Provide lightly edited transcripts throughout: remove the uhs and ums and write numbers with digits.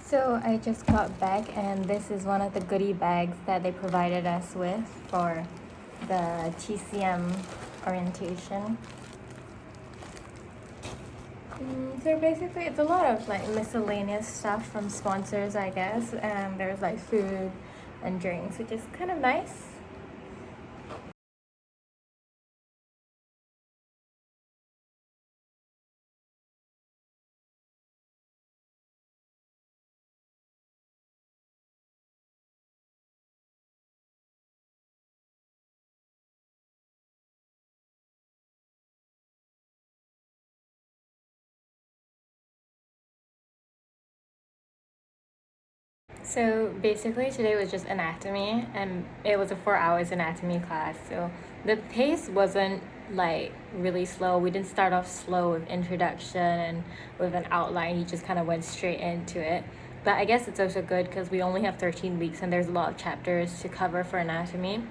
So I just got back, and this is one of the goodie bags that they provided us with for the TCM orientation. So basically it's a lot of like miscellaneous stuff from sponsors, I guess, and there's like food and drinks, which is kind of nice. So basically today was just anatomy, and it was a 4 hours anatomy class. So the pace wasn't like really slow. We didn't start off slow with introduction and with an outline. He just kind of went straight into it. But I guess it's also good because we only have 13 weeks and there's a lot of chapters to cover for anatomy.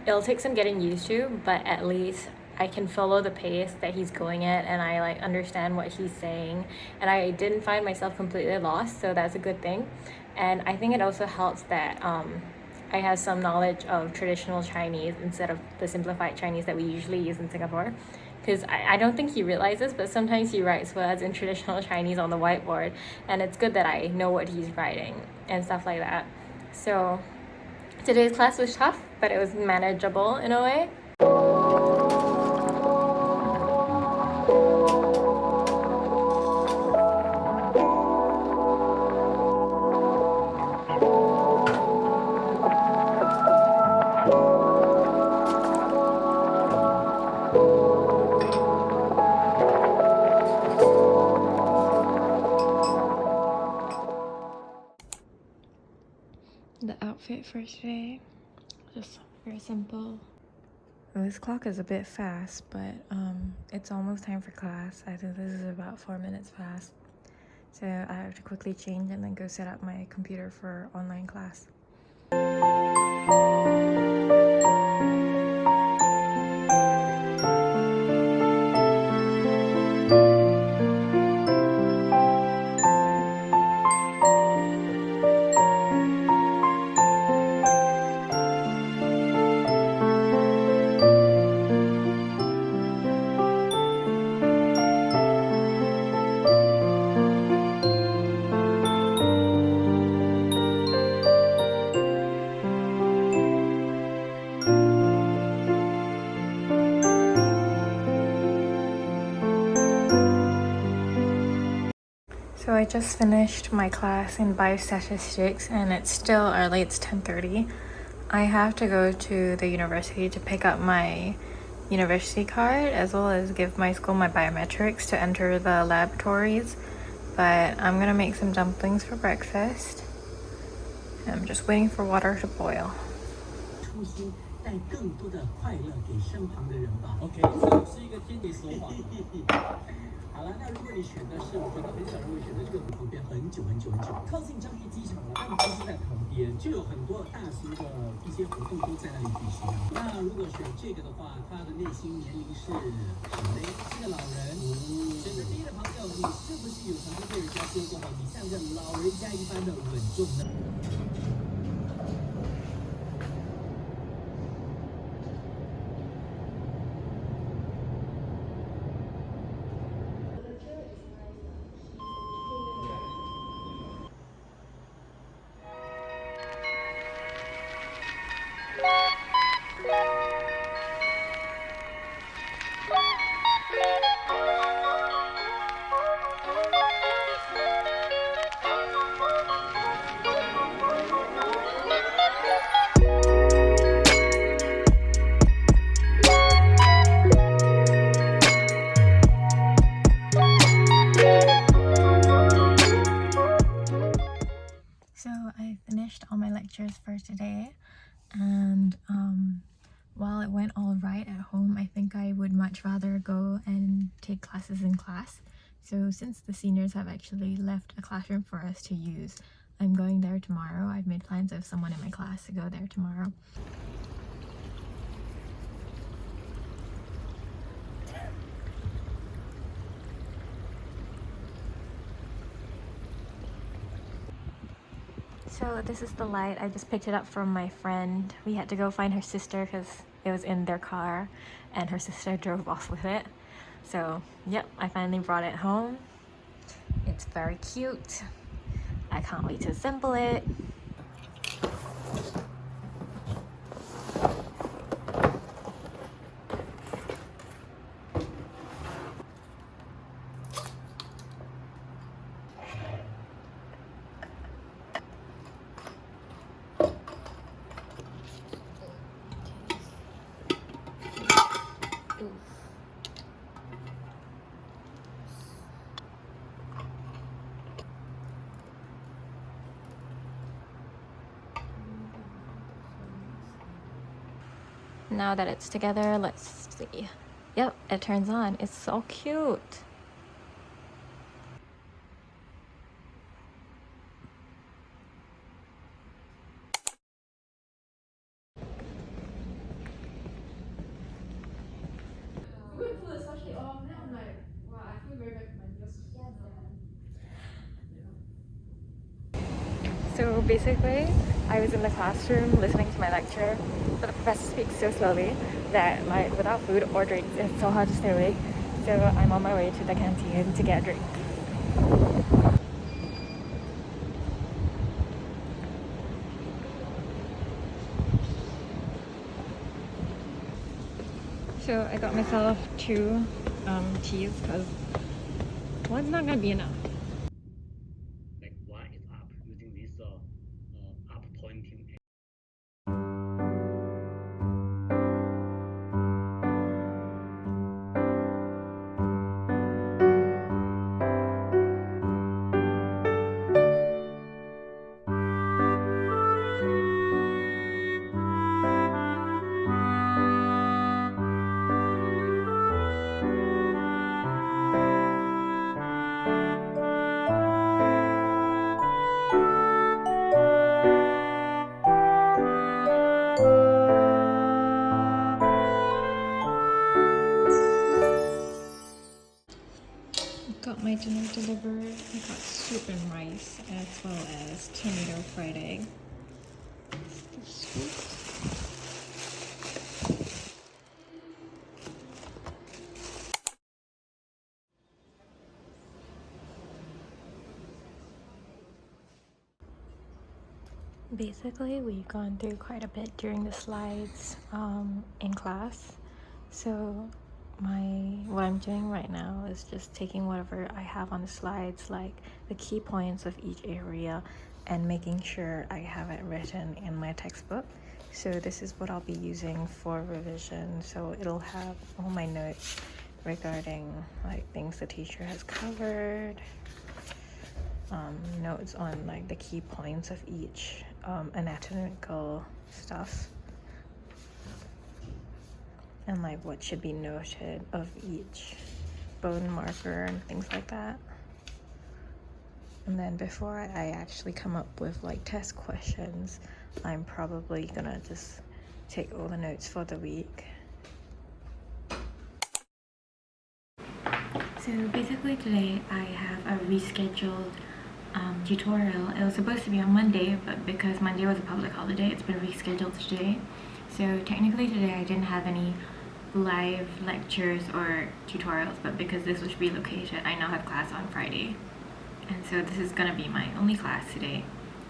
It'll take some getting used to, but at least I can follow the pace that he's going at, and I like understand what he's saying, and I didn't find myself completely lost, so that's a good thing. And I think it also helps that I have some knowledge of traditional Chinese instead of the simplified Chinese that we usually use in Singapore. Because I don't think he realizes, but sometimes he writes words in traditional Chinese on the whiteboard, and it's good that I know what he's writing and stuff like that. So today's class was tough, but it was manageable in a way. The outfit for today, just very simple. This clock is a bit fast, but it's almost time for class. I think this is about 4 minutes past. So I have to quickly change and then go set up my computer for online class. So I just finished my class in biostatistics, and it's still early, it's 10:30. I have to go to the university to pick up my university card as well as give my school my biometrics to enter the laboratories. But I'm gonna make some dumplings for breakfast. I'm just waiting for water to boil. 带更多的快乐给身旁的人吧。OK， 所以是一个天给手法。好了，那如果你选的是，我觉得很少人会选择这个旁边很久很久很久，靠近樟宜机场了，但不是在旁边，就有很多大型的一些活动都在那里举行。那如果选这个的话，他的内心年龄是什么呢？是个老人。选择第一的朋友，你是不是有曾经被人家说过，你像个老人家一般的稳重呢？So I finished all my lectures for today, and while it went all right at home, I think I would much rather go and take classes in class. So since the seniors have actually left a classroom for us to use, I'm going there tomorrow. I've made plans with someone in my class to go there tomorrow. So this is the light. I just picked it up from my friend. We had to go find her sister because it was in their car and her sister drove off with it. So yep, I finally brought it home. It's very cute. I can't wait to assemble it. Now that it's together, let's see. Yep, it turns on. It's so cute. So basically, I was in the classroom listening to my lecture, but the professor speaks so slowly that without food or drinks, it's so hard to stay awake. So I'm on my way to the canteen to get a drink. So I got myself 2 teas because one's not gonna be enough. Like one is up using this up pointing. Got my dinner delivered. I got soup and rice as well as tomato fried egg. The soup. Basically, we've gone through quite a bit during the slides in class. So what I'm doing right now is just taking whatever I have on the slides, like the key points of each area, and making sure I have it written in my textbook. So this is what I'll be using for revision. So it'll have all my notes regarding like things the teacher has covered, notes on like the key points of each anatomical stuff, and like what should be noted of each bone marker and things like that. And then before I actually come up with like test questions, I'm probably gonna just take all the notes for the week. So basically today I have a rescheduled tutorial. It was supposed to be on Monday, but because Monday was a public holiday, it's been rescheduled today. So technically today I didn't have any live lectures or tutorials, but because this was relocated, I now have class on Friday. And so this is gonna be my only class today.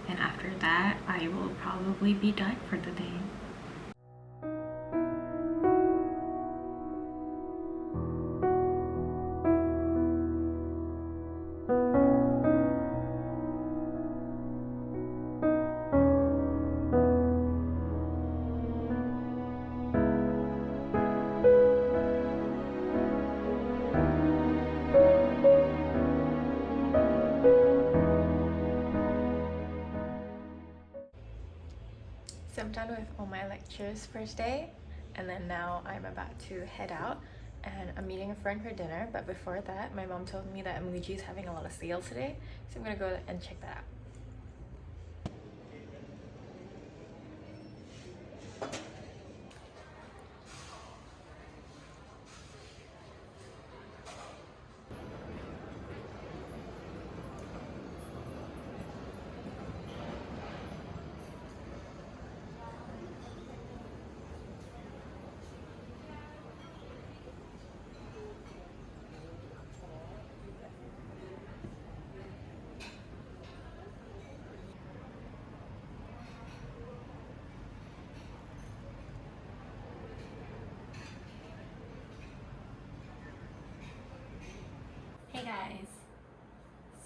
And after that, I will probably be done for the day. So I'm done with all my lectures for today, and then now I'm about to head out and I'm meeting a friend for dinner. But before that, my mom told me that Muji is having a lot of sale today, so I'm gonna go and check that out.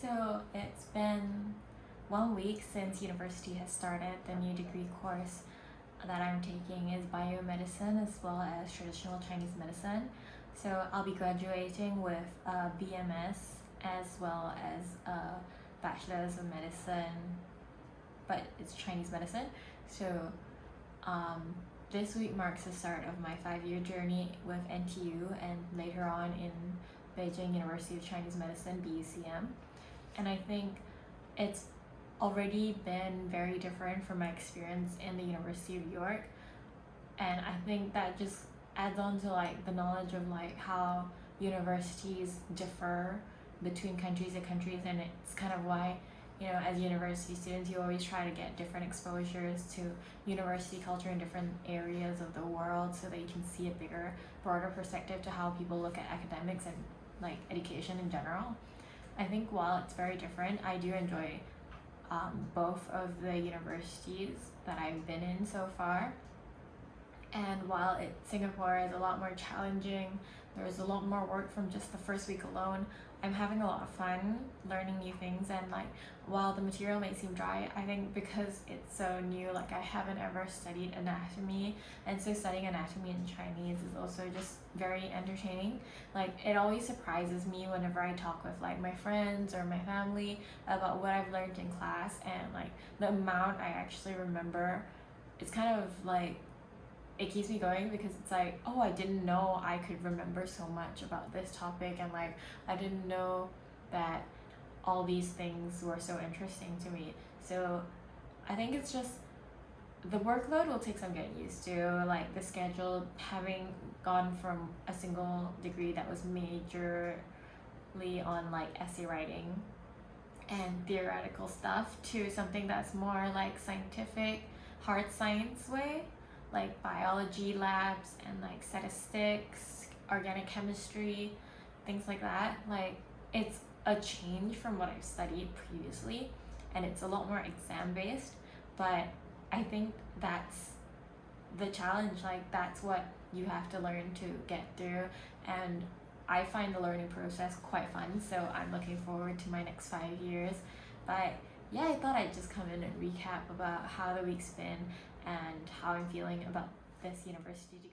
So it's been 1 week since university has started. The new degree course that I'm taking is biomedicine as well as traditional Chinese medicine. So I'll be graduating with a BMS as well as a bachelor's of medicine, but it's Chinese medicine. So this week marks the start of my 5 year journey with NTU and later on in Beijing University of Chinese Medicine, BUCM. And I think it's already been very different from my experience in the University of York. And I think that just adds on to like the knowledge of like how universities differ between countries and countries, and it's kind of why, you know, as university students you always try to get different exposures to university culture in different areas of the world so that you can see a bigger, broader perspective to how people look at academics and like education in general. I think while it's very different, I do enjoy both of the universities that I've been in so far. And while Singapore is a lot more challenging, there's a lot more work from just the first week alone, I'm having a lot of fun learning new things. And like while the material may seem dry, I think because it's so new, like I haven't ever studied anatomy, and so studying anatomy in Chinese is also just very entertaining. Like it always surprises me whenever I talk with like my friends or my family about what I've learned in class, and like the amount I actually remember. It's kind of like it keeps me going because it's like, oh, I didn't know I could remember so much about this topic, and like I didn't know that all these things were so interesting to me. So I think it's just the workload will take some getting used to, like the schedule, having gone from a single degree that was majorly on like essay writing and theoretical stuff to something that's more like scientific, hard science way, like biology labs and like statistics, organic chemistry, things like that. Like it's a change from what I've studied previously, and it's a lot more exam based, but I think that's the challenge. Like that's what you have to learn to get through, and I find the learning process quite fun, so I'm looking forward to my next 5 years. But yeah, I thought I'd just come in and recap about how the week's been and how I'm feeling about this university degree.